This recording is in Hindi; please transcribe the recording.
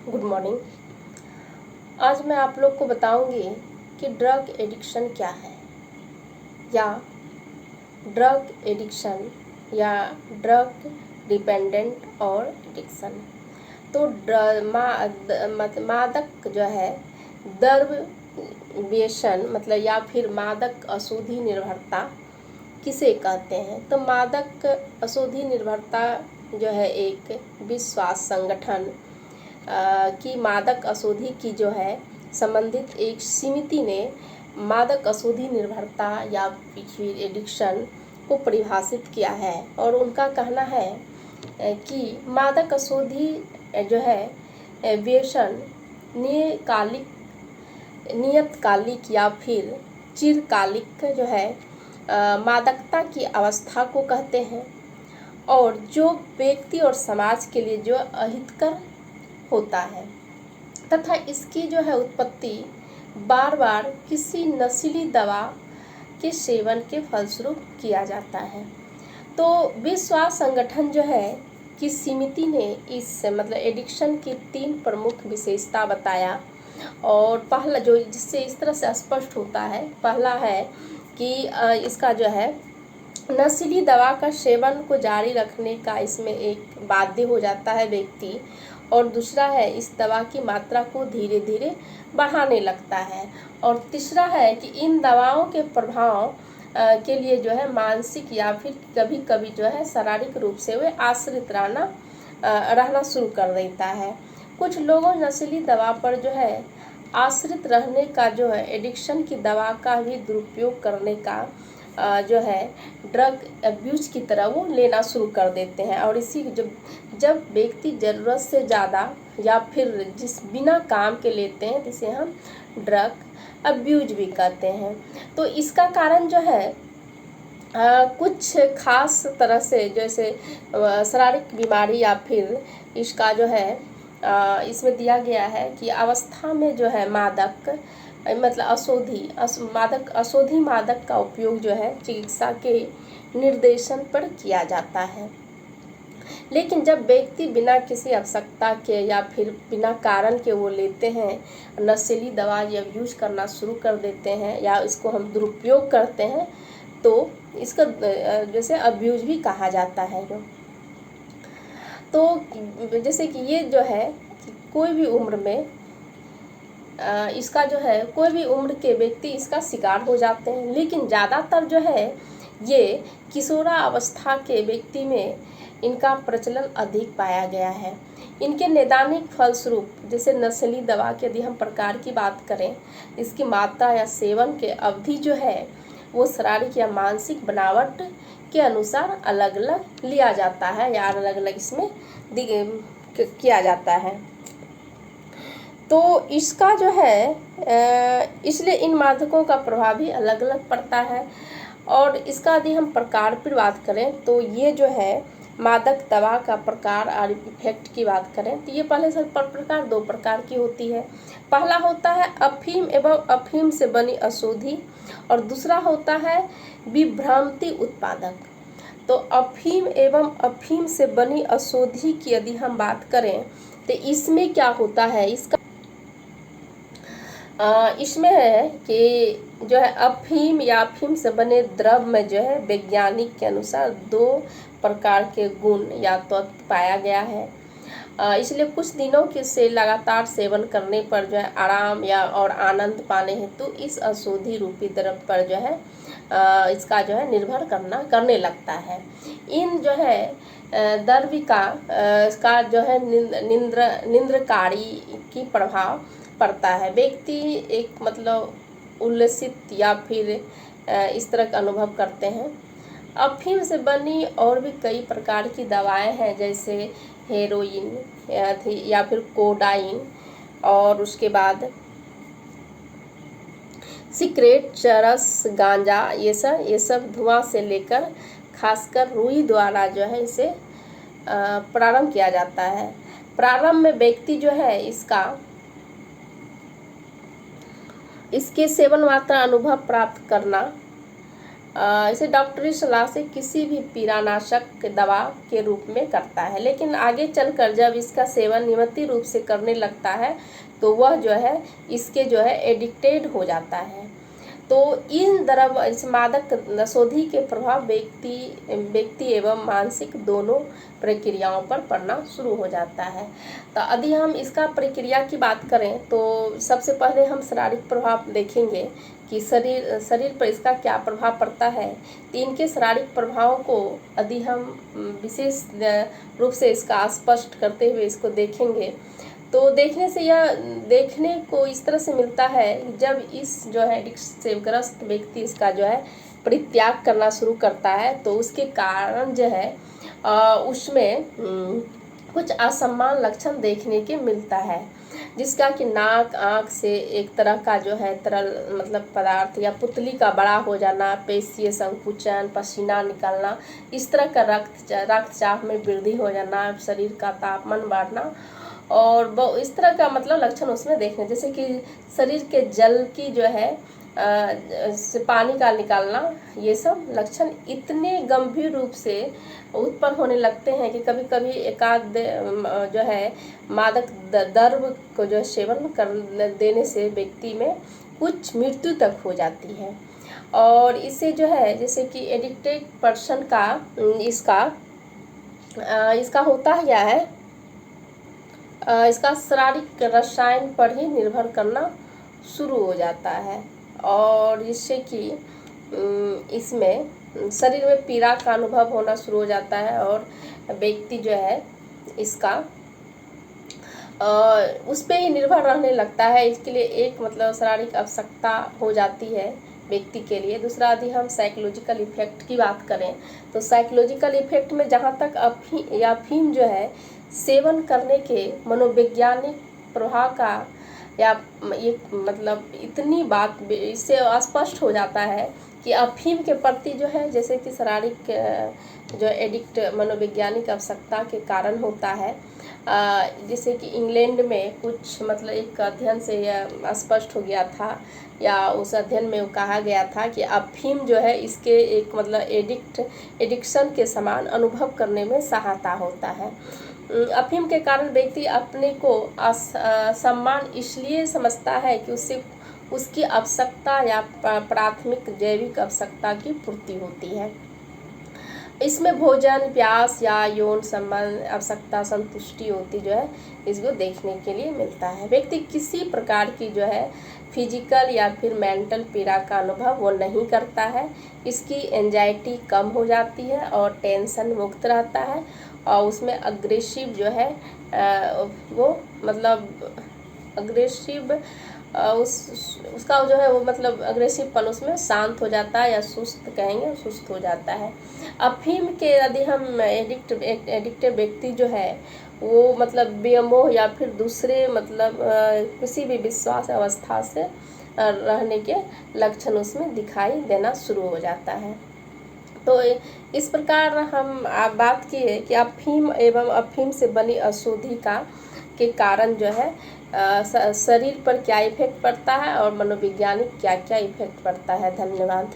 Good morning. आज मैं आप लोग को बताऊंगी कि ड्रग एडिक्शन क्या है, या ड्रग एडिक्शन या ड्रग डिपेंडेंट और एडिक्शन। तो मादक जो है, द्रव्य व्यसन मतलब या फिर मादक अशुद्धि निर्भरता किसे कहते हैं। तो मादक अशुद्धि निर्भरता जो है एक विश्वास संगठन की मादक अशुद्धि की जो है संबंधित एक समिति ने मादक अशुद्धि निर्भरता या फिर एडिक्शन को परिभाषित किया है। और उनका कहना है कि मादक अशुद्धि जो है व्यसन नियतकालिक या फिर चिरकालिक जो है मादकता की अवस्था को कहते हैं, और जो व्यक्ति और समाज के लिए जो अहितकर होता है तथा इसकी जो है उत्पत्ति बार बार किसी नशीली दवा के सेवन के फलस्वरूप किया जाता है। तो विश्व स्वास्थ्य संगठन जो है की समिति ने इस मतलब एडिक्शन की 3 प्रमुख विशेषता बताया। और पहला जो जिससे इस तरह से स्पष्ट होता है, पहला है कि इसका जो है नशीली दवा का सेवन को जारी रखने का इसमें एक बाध्य हो जाता है व्यक्ति, और दूसरा है इस दवा की मात्रा को धीरे धीरे बढ़ाने लगता है, और तीसरा है कि इन दवाओं के प्रभाव के लिए जो है मानसिक या फिर कभी कभी जो है शारीरिक रूप से वे आश्रित रहना शुरू कर देता है। कुछ लोगों नशीली दवा पर जो है आश्रित रहने का जो है एडिक्शन की दवा का भी दुरुपयोग करने का जो है ड्रग अब्यूज की तरह वो लेना शुरू कर देते हैं। और इसी जब व्यक्ति ज़रूरत से ज़्यादा या फिर जिस बिना काम के लेते हैं जिसे हम ड्रग अब्यूज भी कहते हैं। तो इसका कारण जो है कुछ खास तरह से जैसे शारीरिक बीमारी या फिर इसका जो है इसमें दिया गया है कि अवस्था में जो है मादक मतलब अशोधी मादक का उपयोग जो है चिकित्सा के निर्देशन पर किया जाता है। लेकिन जब व्यक्ति बिना किसी आवश्यकता के या फिर बिना कारण के वो लेते हैं, नशीली दवा या यूज करना शुरू कर देते हैं या इसको हम दुरुपयोग करते हैं, तो इसका जैसे अब्यूज भी कहा जाता है। तो जैसे कि ये जो है कोई भी उम्र में इसका जो है कोई भी उम्र के व्यक्ति इसका शिकार हो जाते हैं, लेकिन ज़्यादातर जो है ये किशोरावस्था के व्यक्ति में इनका प्रचलन अधिक पाया गया है। इनके नैदानिक फलस्वरूप जैसे नशीली दवा के यदि हम प्रकार की बात करें, इसकी मात्रा या सेवन के अवधि जो है वो शारीरिक या मानसिक बनावट के अनुसार अलग अलग लिया जाता है या अलग अलग इसमें किया जाता है। तो इसका जो है इसलिए इन मादकों का प्रभाव भी अलग अलग पड़ता है। और इसका यदि हम प्रकार पर बात करें तो ये जो है मादक दवा का प्रकार और इफेक्ट की बात करें तो ये पहले से प्रकार 2 प्रकार की होती है। पहला होता है अफीम एवं अफीम से बनी अशुद्धि, और दूसरा होता है विभ्रांति उत्पादक। तो अफीम एवं अफीम से बनी अशुद्धि की यदि हम बात करें तो इसमें क्या होता है, इसमें है कि जो है अफीम या अफीम से बने द्रव में जो है वैज्ञानिक के अनुसार 2 प्रकार के गुण या तत्व पाया गया है। इसलिए कुछ दिनों के से लगातार सेवन करने पर जो है आराम या और आनंद पाने हेतु इस अशुद्धि रूपी द्रव पर जो है इसका जो है निर्भर करने लगता है। इन जो है द्रव्य का जो है निंद्रकारी की प्रभाव पड़ता है। व्यक्ति एक मतलब उल्लसित या फिर इस तरह का अनुभव करते हैं। अफीम से बनी और भी कई प्रकार की दवाएं हैं जैसे हेरोइन या फिर कोडाइन, और उसके बाद सिगरेट, चरस, गांजा, ये सब धुआं से लेकर खासकर रुई द्वारा जो है इसे प्रारंभ किया जाता है। प्रारंभ में व्यक्ति जो है इसके सेवन मात्रा अनुभव प्राप्त करना इसे डॉक्टरी सलाह से किसी भी पीड़ानाशक दवा के रूप में करता है, लेकिन आगे चलकर जब इसका सेवन नियमित रूप से करने लगता है तो वह जो है इसके जो है एडिक्टेड हो जाता है। तो इन द्रव्य इस मादक नशोधी के प्रभाव व्यक्ति एवं मानसिक दोनों प्रक्रियाओं पर पड़ना शुरू हो जाता है। तो यदि हम इसका प्रक्रिया की बात करें तो सबसे पहले हम शारीरिक प्रभाव देखेंगे कि शरीर पर इसका क्या प्रभाव पड़ता है। तो इनके शारीरिक प्रभावों को यदि हम विशेष रूप से इसका स्पष्ट करते हुए इसको देखेंगे तो देखने से यह देखने को इस तरह से मिलता है, जब इस जो है एडिक्शन से ग्रस्त व्यक्ति इसका जो है परित्याग करना शुरू करता है तो उसके कारण जो है उसमें कुछ असमान लक्षण देखने के मिलता है, जिसका कि नाक आँख से एक तरह का जो है तरल मतलब पदार्थ या पुतली का बड़ा हो जाना, पेशीय संकुचन, पसीना निकलना, इस तरह का रक्तचाप में वृद्धि हो जाना, शरीर का तापमान बढ़ना और इस तरह का मतलब लक्षण उसमें देखने, जैसे कि शरीर के जल की जो है से पानी का निकालना, ये सब लक्षण इतने गंभीर रूप से उत्पन्न होने लगते हैं कि कभी कभी एकाध जो है मादक द्रव्य को जो सेवन कर देने से व्यक्ति में कुछ मृत्यु तक हो जाती है। और इससे जो है जैसे कि एडिक्टेड पर्सन का इसका होता क्या है, इसका शारीरिक रसायन पर ही निर्भर करना शुरू हो जाता है और जिससे कि इसमें शरीर में पीड़ा का अनुभव होना शुरू हो जाता है और व्यक्ति जो है इसका उस पर ही निर्भर रहने लगता है। इसके लिए एक मतलब शारीरिक आवश्यकता हो जाती है व्यक्ति के लिए। दूसरा यदि हम साइकोलॉजिकल इफेक्ट की बात करें तो साइकोलॉजिकल इफेक्ट में जहाँ तक अफीम जो है सेवन करने के मनोवैज्ञानिक प्रभाव का या ये मतलब इतनी बात इससे स्पष्ट हो जाता है कि अफीम के प्रति जो है जैसे कि शारीरिक जो एडिक्ट मनोवैज्ञानिक आवश्यकता के कारण होता है। जैसे कि इंग्लैंड में कुछ मतलब एक अध्ययन से यह स्पष्ट हो गया था या उस अध्ययन में कहा गया था कि अफीम जो है इसके एक मतलब एडिक्शन के समान अनुभव करने में सहायता होता है। अफीम के कारण व्यक्ति अपने को सम्मान इसलिए समझता है कि उससे उसकी आवश्यकता या प्राथमिक जैविक आवश्यकता की पूर्ति होती है। इसमें भोजन, प्यास या यौन संबंध आवश्यकता संतुष्टि होती जो है इसको देखने के लिए मिलता है। व्यक्ति किसी प्रकार की जो है फिजिकल या फिर मेंटल पीड़ा का अनुभव वो नहीं करता है। इसकी एंजाइटी कम हो जाती है और टेंशन मुक्त रहता है और उसमें अग्रेसिव जो है वो मतलब अग्रेसिव उसका जो है वो मतलब अग्रेसिवपन उसमें शांत हो जाता है या सुस्त कहेंगे सुस्त हो जाता है। अफीम के यदि हम एडिक्टिव व्यक्ति जो है वो मतलब बेमोह या फिर दूसरे मतलब किसी भी विश्वास अवस्था से रहने के लक्षण उसमें दिखाई देना शुरू हो जाता है। तो इस प्रकार हम बात की है कि अफीम एवं अफीम से बनी अशुद्धि के कारण जो है शरीर पर क्या इफेक्ट पड़ता है और मनोवैज्ञानिक क्या क्या इफेक्ट पड़ता है। धन्यवाद।